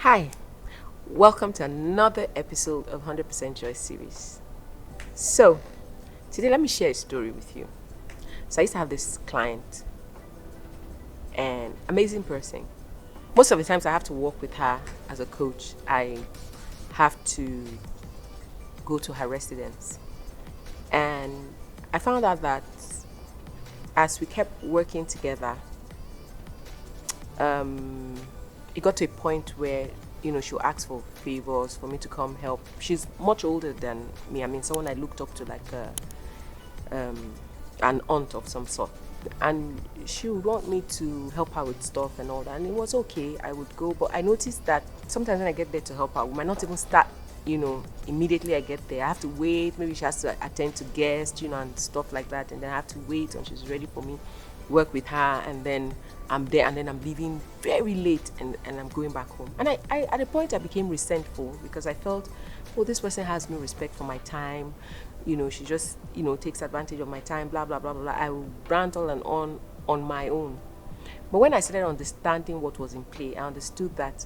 Hi, welcome to another episode of 100% Joy series. So, today let me share a story with you. So, I used to have this client, an amazing person. Most of the times I have to work with her as a coach. I have to go to her residence. And I found out that as we kept working together, it got to a point where she'll ask for favors for me to come help. She's much older than me. I mean, someone I looked up to, like an aunt of some sort, and she would want me to help her with stuff and all that, and it was okay. I would go, but I noticed that sometimes when I get there to help her, we might not even start immediately I get there. I have to wait. Maybe she has to attend to guests, and stuff like that, and then I have to wait until she's ready for me, work with her, and then I'm there, and then I'm leaving very late, and I'm going back home. And I at a point I became resentful because I felt, oh, this person has no respect for my time. She just takes advantage of my time, blah blah blah blah blah. I will rant all and on my own. But when I started understanding what was in play, I understood that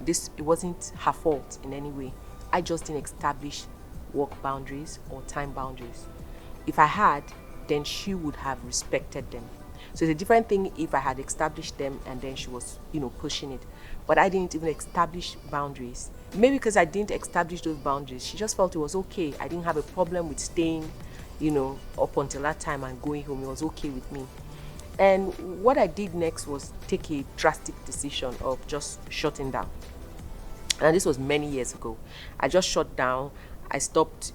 it wasn't her fault in any way. I just didn't establish work boundaries or time boundaries. If I had, then she would have respected them. So it's a different thing if I had established them and then she was, pushing it. But I didn't even establish boundaries. Maybe because I didn't establish those boundaries, she just felt it was okay. I didn't have a problem with staying, up until that time and going home. It was okay with me. And what I did next was take a drastic decision of just shutting down. And this was many years ago. I just shut down. I stopped,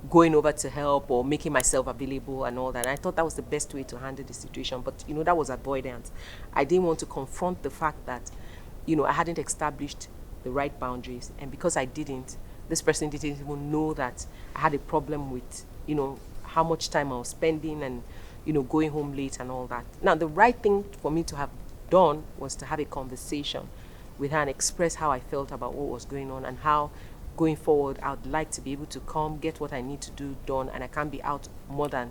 going over to help or making myself available and all that. And I thought that was the best way to handle the situation. But, that was avoidance. I didn't want to confront the fact that, I hadn't established the right boundaries. And because I didn't, this person didn't even know that I had a problem with, how much time I was spending and, going home late and all that. Now, the right thing for me to have done was to have a conversation with her and express how I felt about what was going on and how going forward I would like to be able to come get what I need to do done, and I can't be out more than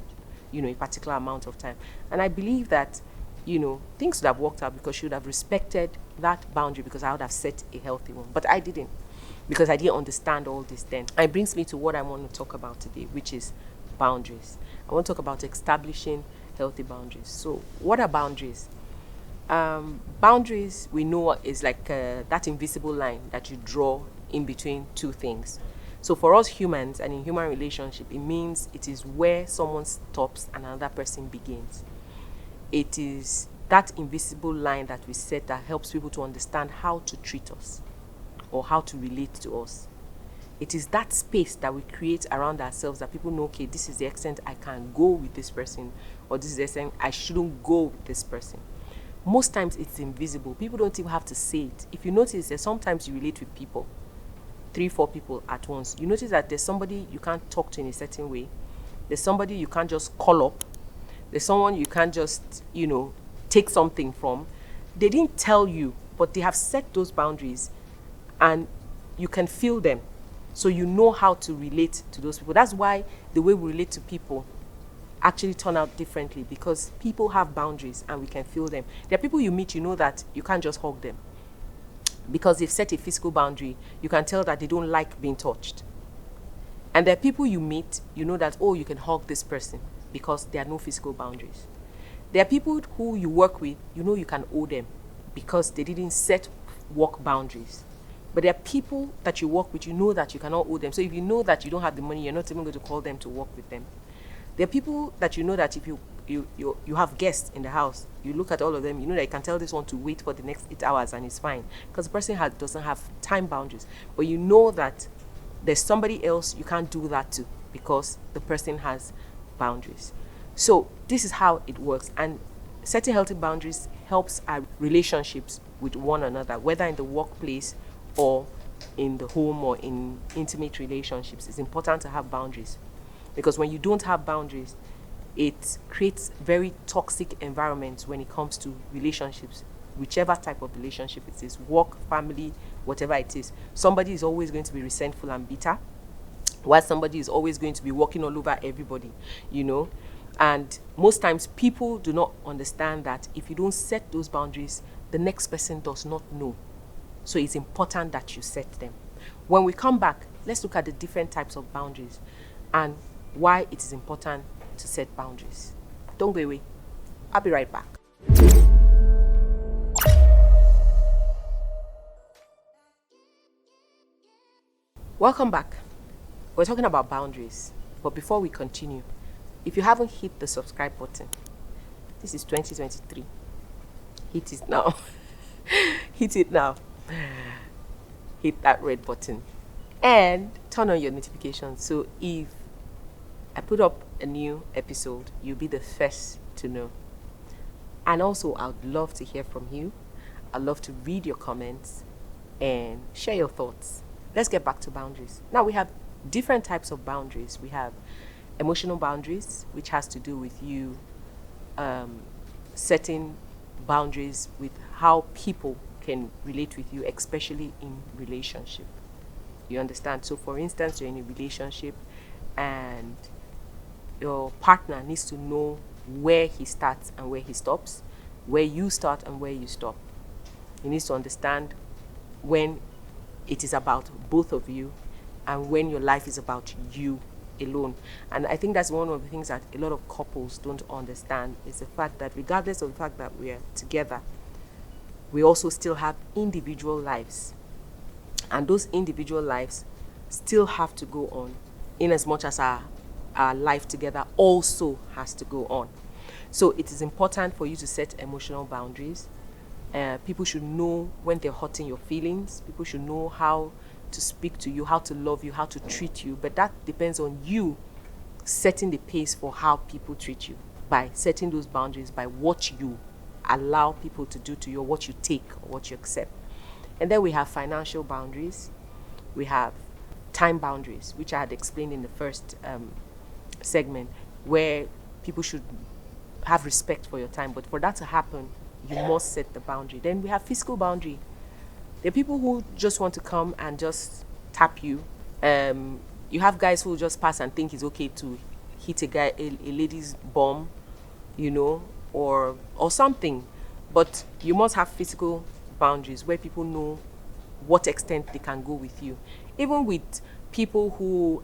a particular amount of time. And I believe that things would have worked out because she would have respected that boundary, because I would have set a healthy one. But I didn't, because I didn't understand all this then. And it brings me to what I want to talk about today, which is boundaries. I want to talk about establishing healthy boundaries. So what are boundaries? Boundaries, we know, is like that invisible line that you draw in between two things. So for us humans and in human relationship, it means it is where someone stops and another person begins. It is that invisible line that we set that helps people to understand how to treat us or how to relate to us. It is that space that we create around ourselves that people know, okay, this is the extent I can go with this person, or this is the extent I shouldn't go with this person. Most times it's invisible. People don't even have to say it. If you notice that sometimes you relate with people, 3-4 people at once, you notice that there's somebody you can't talk to in a certain way. There's somebody you can't just call up. There's someone you can't just, take something from. They didn't tell you, but they have set those boundaries and you can feel them. So you know how to relate to those people. That's why the way we relate to people actually turn out differently, because people have boundaries and we can feel them. There are people you meet, that you can't just hug them because they've set a physical boundary. You can tell that they don't like being touched. And there are people you meet, that, oh, you can hug this person because there are no physical boundaries. There are people who you work with, you can owe them because they didn't set work boundaries. But there are people that you work with, that you cannot owe them. So if you know that you don't have the money, you're not even going to call them to work with them. There are people that that if you have guests in the house, you look at all of them, that you can tell this one to wait for the next 8 hours and it's fine because the person doesn't have time boundaries. But that there's somebody else you can't do that to because the person has boundaries. So this is how it works. And setting healthy boundaries helps our relationships with one another, whether in the workplace or in the home or in intimate relationships. It's important to have boundaries. Because when you don't have boundaries, it creates very toxic environments when it comes to relationships, whichever type of relationship it is, work, family, whatever it is. Somebody is always going to be resentful and bitter, while somebody is always going to be walking all over everybody, And most times people do not understand that if you don't set those boundaries, the next person does not know. So it's important that you set them. When we come back, let's look at the different types of boundaries and why it is important to set boundaries. Don't go away. I'll be right back. Welcome back. We're talking about boundaries. But before we continue, if you haven't hit the subscribe button, this is 2023. Hit it now. Hit it now. Hit that red button. And turn on your notifications. So if I put up a new episode, you'll be the first to know. And also, I'd love to hear from you. I'd love to read your comments and share your thoughts. Let's get back to boundaries. Now, we have different types of boundaries. We have emotional boundaries, which has to do with you setting boundaries with how people can relate with you, especially in relationship. You understand? So, for instance, you're in a relationship and your partner needs to know where he starts and where he stops, where you start and where you stop. He needs to understand when it is about both of you and when your life is about you alone. And I think that's one of the things that a lot of couples don't understand, is the fact that regardless of the fact that we are together, we also still have individual lives. And those individual lives still have to go on, in as much as our life together also has to go on. So it is important for you to set emotional boundaries. People should know when they're hurting your feelings. People should know how to speak to you, how to love you, how to treat you. But that depends on you setting the pace for how people treat you, by setting those boundaries, by what you allow people to do to you, or what you take, or what you accept. And then we have financial boundaries. We have time boundaries, which I had explained in the first segment, where people should have respect for your time. But for that to happen, you must set the boundary. Then we have physical boundary. There are people who just want to come and just tap you. You have guys who just pass and think it's okay to hit a lady's bum, or something. But you must have physical boundaries where people know what extent they can go with you. Even with people who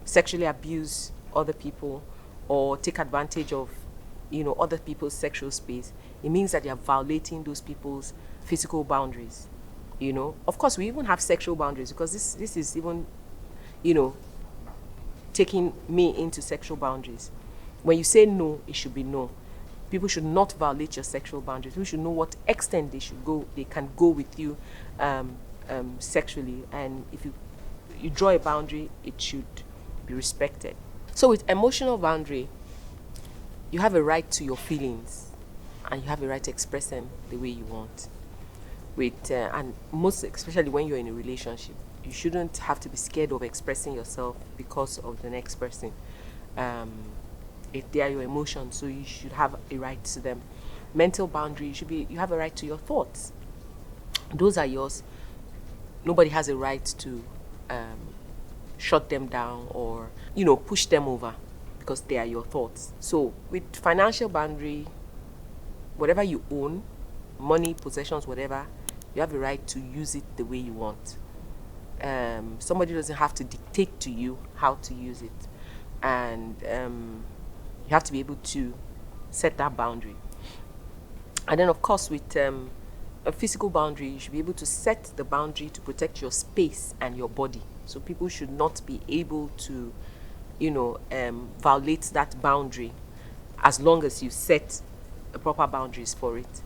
sexually abuse other people or take advantage of other people's sexual space, it means that you're violating those people's physical boundaries. Of course, we even have sexual boundaries, because this is even taking me into sexual boundaries. When you say no, it should be no. People should not violate your sexual boundaries. People should know what extent they can go with you sexually. And if you draw a boundary, it should be respected. So with emotional boundary, you have a right to your feelings, and you have a right to express them the way you want. And most especially when you're in a relationship, you shouldn't have to be scared of expressing yourself because of the next person. If they are your emotions, so you should have a right to them. Mental boundary, you have a right to your thoughts. Those are yours. Nobody has a right to shut them down or push them over, because they are your thoughts. So with financial boundary, whatever you own, money, possessions, whatever, you have a right to use it the way you want. Somebody doesn't have to dictate to you how to use it. And you have to be able to set that boundary. And then, of course, with a physical boundary, you should be able to set the boundary to protect your space and your body. So people should not be able to, violate that boundary, as long as you set the proper boundaries for it.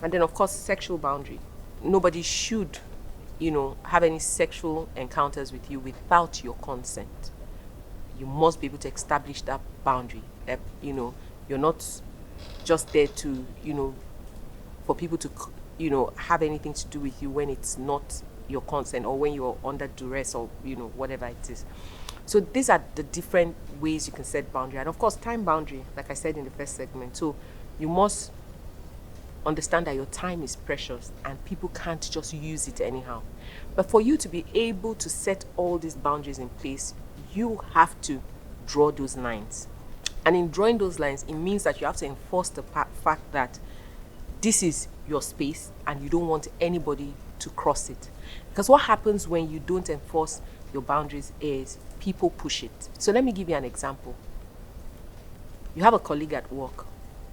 And then, of course, sexual boundary. Nobody should, have any sexual encounters with you without your consent. You must be able to establish that boundary. You're not just there to, for people to, have anything to do with you when it's not your consent, or when you're under duress, or, whatever it is. So these are the different ways you can set boundary. And of course, time boundary, like I said in the first segment. So you must understand that your time is precious and people can't just use it anyhow. But for you to be able to set all these boundaries in place, you have to draw those lines. And in drawing those lines, it means that you have to enforce the fact that this is your space and you don't want anybody to cross it. Because what happens when you don't enforce your boundaries is people push it. So let me give you an example. You have a colleague at work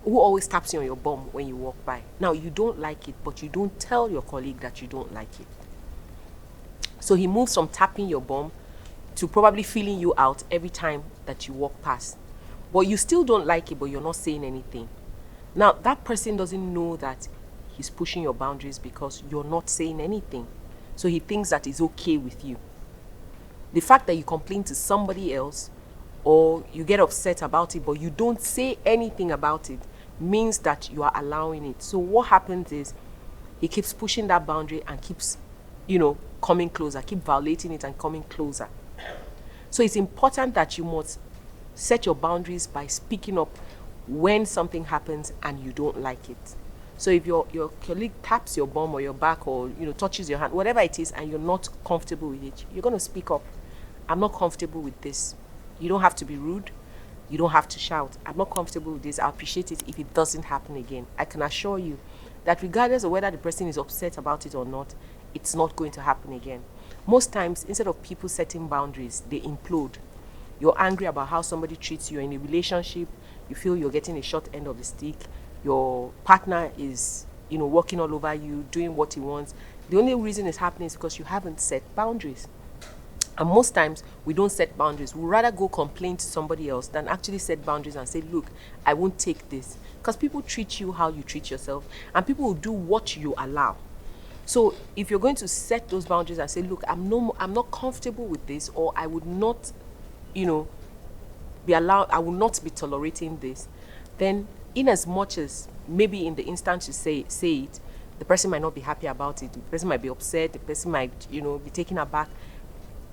who always taps you on your bum when you walk by. Now, you don't like it, but you don't tell your colleague that you don't like it. So he moves from tapping your bum to probably feeling you out every time that you walk past. But you still don't like it, but you're not saying anything. Now, that person doesn't know that he's pushing your boundaries because you're not saying anything. So he thinks that it's okay with you. The fact that you complain to somebody else or you get upset about it, but you don't say anything about it, means that you are allowing it. So what happens is he keeps pushing that boundary and keeps, coming closer, keep violating it and coming closer. So it's important that you must set your boundaries by speaking up when something happens and you don't like it. So if your colleague taps your bum or your back or touches your hand, whatever it is, and you're not comfortable with it, you're going to speak up. I'm not comfortable with this. You don't have to be rude. You don't have to shout. I'm not comfortable with this. I appreciate it if it doesn't happen again. I can assure you that regardless of whether the person is upset about it or not, it's not going to happen again. Most times, instead of people setting boundaries, they implode. You're angry about how somebody treats you in a relationship. You feel you're getting a short end of the stick. Your partner is, walking all over you, doing what he wants. The only reason it's happening is because you haven't set boundaries. And most times, we don't set boundaries. We'd rather go complain to somebody else than actually set boundaries and say, look, I won't take this. Because people treat you how you treat yourself, and people will do what you allow. So if you're going to set those boundaries and say, look, I'm not comfortable with this, or I would not, I will not be tolerating this, then in as much as maybe in the instance you say it, the person might not be happy about it, the person might be upset, the person might, be taken aback.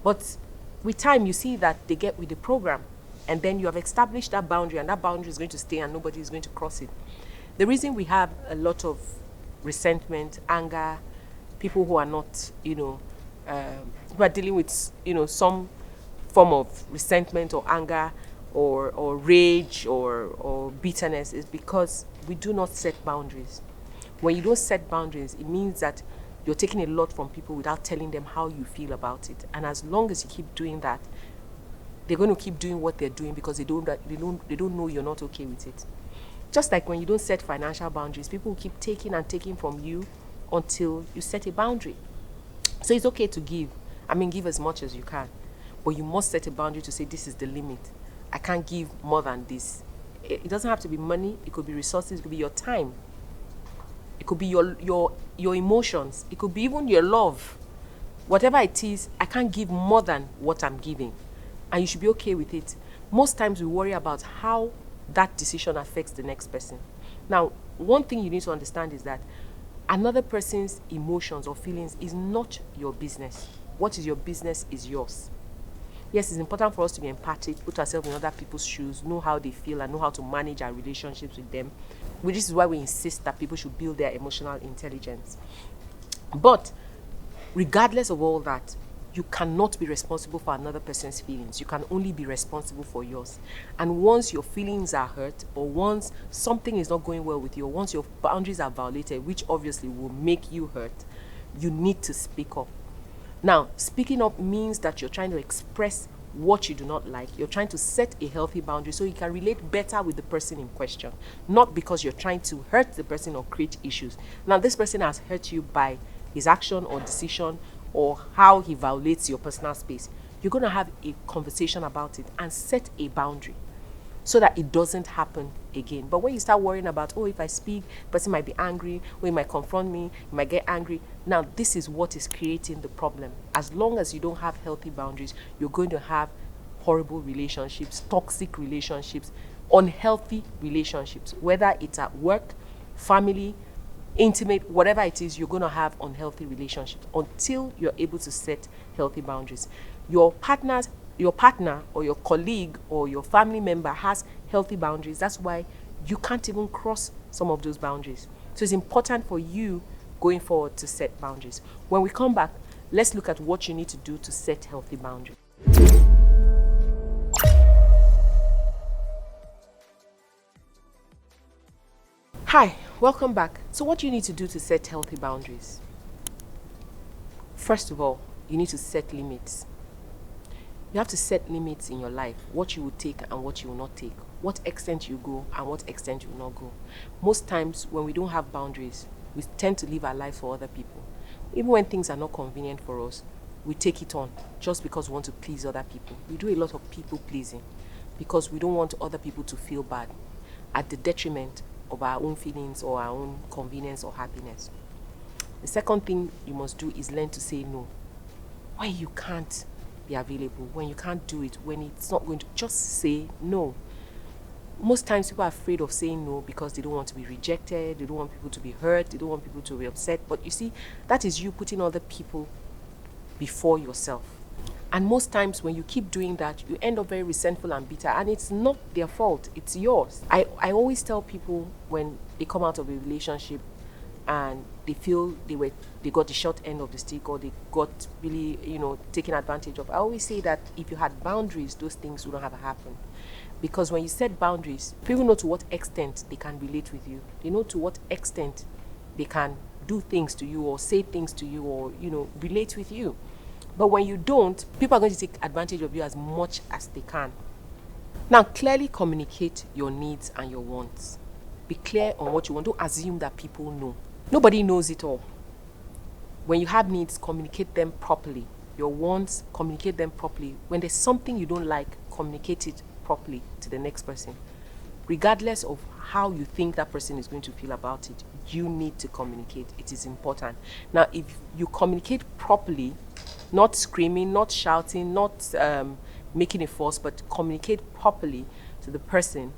But with time, you see that they get with the program, and then you have established that boundary, and that boundary is going to stay and nobody is going to cross it. The reason we have a lot of resentment, anger, people who are not, who are dealing with, some form of resentment or anger or rage or bitterness is because we do not set boundaries. When you don't set boundaries, it means that you're taking a lot from people without telling them how you feel about it. And as long as you keep doing that, they're going to keep doing what they're doing because they don't know you're not okay with it. Just like when you don't set financial boundaries, people will keep taking and taking from you until you set a boundary. So it's okay to give. Give as much as you can. But you must set a boundary to say, this is the limit. I can't give more than this. It doesn't have to be money. It could be resources. It could be your time. It could be your emotions. It could be even your love. Whatever it is, I can't give more than what I'm giving. And you should be okay with it. Most times we worry about how that decision affects the next person. Now, one thing you need to understand is that another person's emotions or feelings is not your business. What is your business is yours. Yes, it's important for us to be empathic, put ourselves in other people's shoes, know how they feel and know how to manage our relationships with them. This is why we insist that people should build their emotional intelligence. But regardless of all that, you cannot be responsible for another person's feelings. You can only be responsible for yours. And once your feelings are hurt, or once something is not going well with you, or once your boundaries are violated, which obviously will make you hurt, you need to speak up. Now, speaking up means that you're trying to express what you do not like. You're trying to set a healthy boundary so you can relate better with the person in question, not because you're trying to hurt the person or create issues. Now, this person has hurt you by his action or decision or how he violates your personal space. You're going to have a conversation about it and set a boundary so that it doesn't happen again. But when you start worrying about, if I speak, the person might be angry, or he might confront me, he might get angry. Now, this is what is creating the problem. As long as you don't have healthy boundaries, you're going to have horrible relationships, toxic relationships, unhealthy relationships, whether it's at work, family, intimate, whatever it is, you're going to have unhealthy relationships until you're able to set healthy boundaries. Your partner or your colleague or your family member has healthy boundaries. That's why you can't even cross some of those boundaries. So it's important for you going forward to set boundaries. When we come back, let's look at what you need to do to set healthy boundaries. Hi, welcome back. So what do you need to do to set healthy boundaries? First of all, you need to set limits. You have to set limits in your life, what you will take and what you will not take, what extent you go and what extent you will not go. Most times when we don't have boundaries, we tend to live our life for other people. Even when things are not convenient for us, we take it on just because we want to please other people. We do a lot of people pleasing because we don't want other people to feel bad at the detriment of our own feelings or our own convenience or happiness. The second thing you must do is learn to say no. When you can't be available, when you can't do it, when it's not going to, just say no. Most times people are afraid of saying no because they don't want to be rejected, they don't want people to be hurt, they don't want people to be upset. But you see, that is you putting other people before yourself. And most times when you keep doing that, you end up very resentful and bitter, and it's not their fault, it's yours. I always tell people when they come out of a relationship and they feel they got the short end of the stick, or they got really, taken advantage of, I always say that if you had boundaries, those things wouldn't have happened. Because when you set boundaries, people know to what extent they can relate with you. They know to what extent they can do things to you or say things to you or, relate with you. But when you don't, people are going to take advantage of you as much as they can. Now, clearly communicate your needs and your wants. Be clear on what you want. Don't assume that people know. Nobody knows it all. When you have needs, communicate them properly. Your wants, communicate them properly. When there's something you don't like, communicate it properly to the next person. Regardless of how you think that person is going to feel about it, you need to communicate. It is important. Now, if you communicate properly, not screaming, not shouting, not making a fuss, but communicate properly to the person,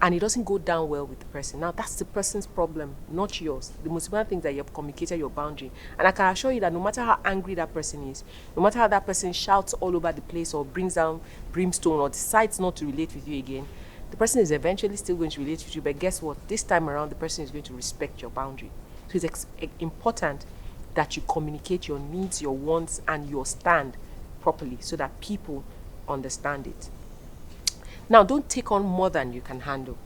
and it doesn't go down well with the person, now that's the person's problem, not yours. The most important thing is that you have communicated your boundary. And I can assure you that no matter how angry that person is, no matter how that person shouts all over the place or brings down brimstone or decides not to relate with you again, the person is eventually still going to relate with you. But guess what? This time around, the person is going to respect your boundary. So it's important that you communicate your needs, your wants, and your stand properly so that people understand it. Now, don't take on more than you can handle.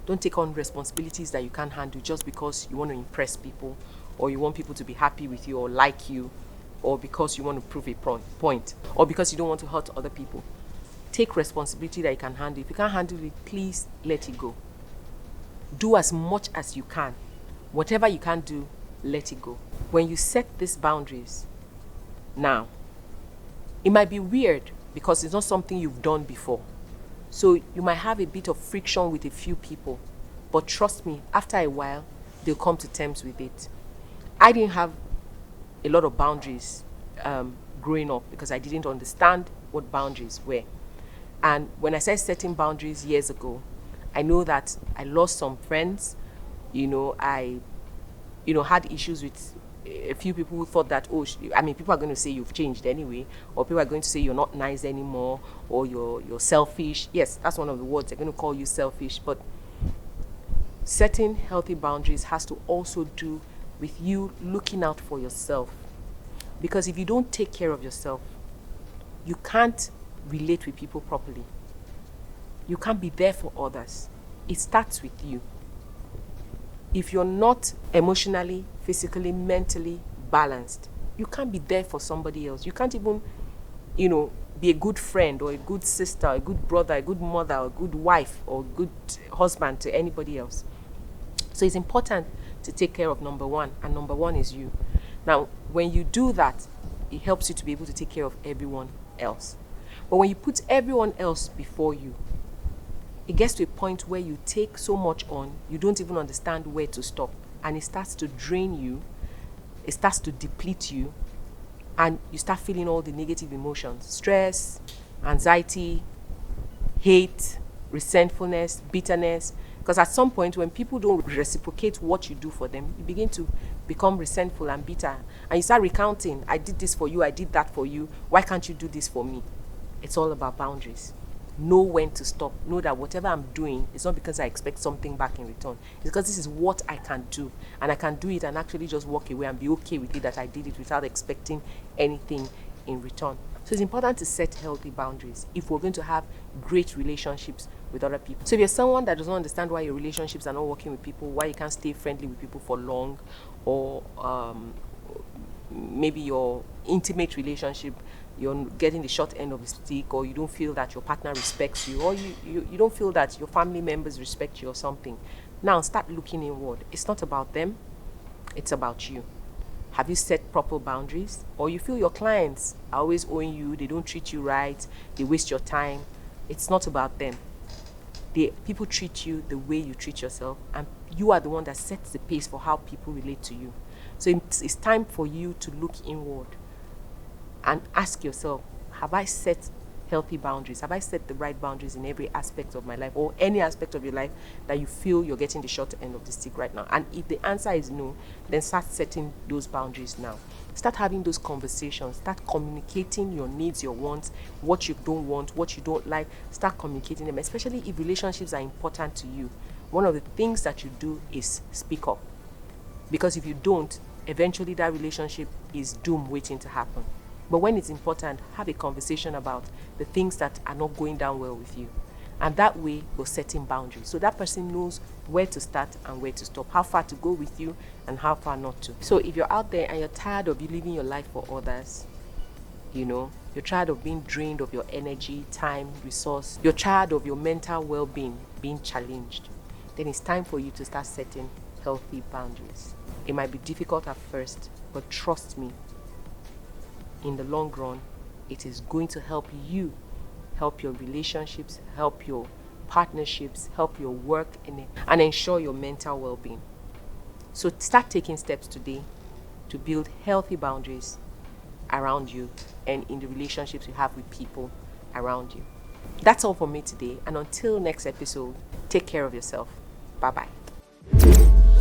Don't take on responsibilities that you can't handle just because you want to impress people, or you want people to be happy with you or like you, or because you want to prove a point, or because you don't want to hurt other people. Take responsibility that you can handle. If you can't handle it, please let it go. Do as much as you can. Whatever you can't do, let it go. When you set these boundaries, now, it might be weird because it's not something you've done before. So you might have a bit of friction with a few people, but trust me, after a while, they'll come to terms with it. I didn't have a lot of boundaries growing up because I didn't understand what boundaries were. And when I started setting boundaries years ago, I know that I lost some friends. I had issues with a few people who thought that, people are going to say you've changed anyway, or people are going to say you're not nice anymore, or you're selfish. Yes, that's one of the words. They're going to call you selfish. But setting healthy boundaries has to also do with you looking out for yourself. Because if you don't take care of yourself, you can't relate with people properly. You can't be there for others. It starts with you. If you're not emotionally, physically, mentally balanced, you can't be there for somebody else. You can't even, be a good friend or a good sister, a good brother, a good mother, or a good wife, or a good husband to anybody else. So it's important to take care of number one, and number one is you. Now, when you do that, it helps you to be able to take care of everyone else. But when you put everyone else before you, it gets to a point where you take so much on, you don't even understand where to stop. And it starts to drain you, it starts to deplete you, and you start feeling all the negative emotions: stress, anxiety, hate, resentfulness, bitterness. Because at some point, when people don't reciprocate what you do for them, you begin to become resentful and bitter. And you start recounting, I did this for you, I did that for you, why can't you do this for me? It's all about boundaries. Know when to stop. Know that whatever I'm doing, it's not because I expect something back in return. It's because this is what I can do. And I can do it and actually just walk away and be okay with it that I did it without expecting anything in return. So it's important to set healthy boundaries if we're going to have great relationships with other people. So if you're someone that doesn't understand why your relationships are not working with people, why you can't stay friendly with people for long, or maybe your intimate relationship, you're getting the short end of the stick, or you don't feel that your partner respects you, or you don't feel that your family members respect you or something. Now start looking inward. It's not about them, it's about you. Have you set proper boundaries? Or you feel your clients are always owing you, they don't treat you right, they waste your time. It's not about them. People treat you the way you treat yourself, and you are the one that sets the pace for how people relate to you. So it's time for you to look inward and ask yourself, have I set healthy boundaries? Have I set the right boundaries in every aspect of my life, or any aspect of your life that you feel you're getting the short end of the stick right now? And if the answer is no, then start setting those boundaries now. Start having those conversations. Start communicating your needs, your wants, what you don't want, what you don't like. Start communicating them, especially if relationships are important to you. One of the things that you do is speak up. Because if you don't, eventually that relationship is doomed waiting to happen. But when it's important, have a conversation about the things that are not going down well with you. And that way, you're setting boundaries. So that person knows where to start and where to stop, how far to go with you and how far not to. So if you're out there and you're tired of you living your life for others, you're tired of being drained of your energy, time, resource, you're tired of your mental well-being being challenged, then it's time for you to start setting healthy boundaries. It might be difficult at first, but trust me, in the long run, it is going to help you, help your relationships, help your partnerships, help your work, and ensure your mental well-being. So start taking steps today to build healthy boundaries around you and in the relationships you have with people around you. That's all for me today, and until next episode, take care of yourself. Bye-bye.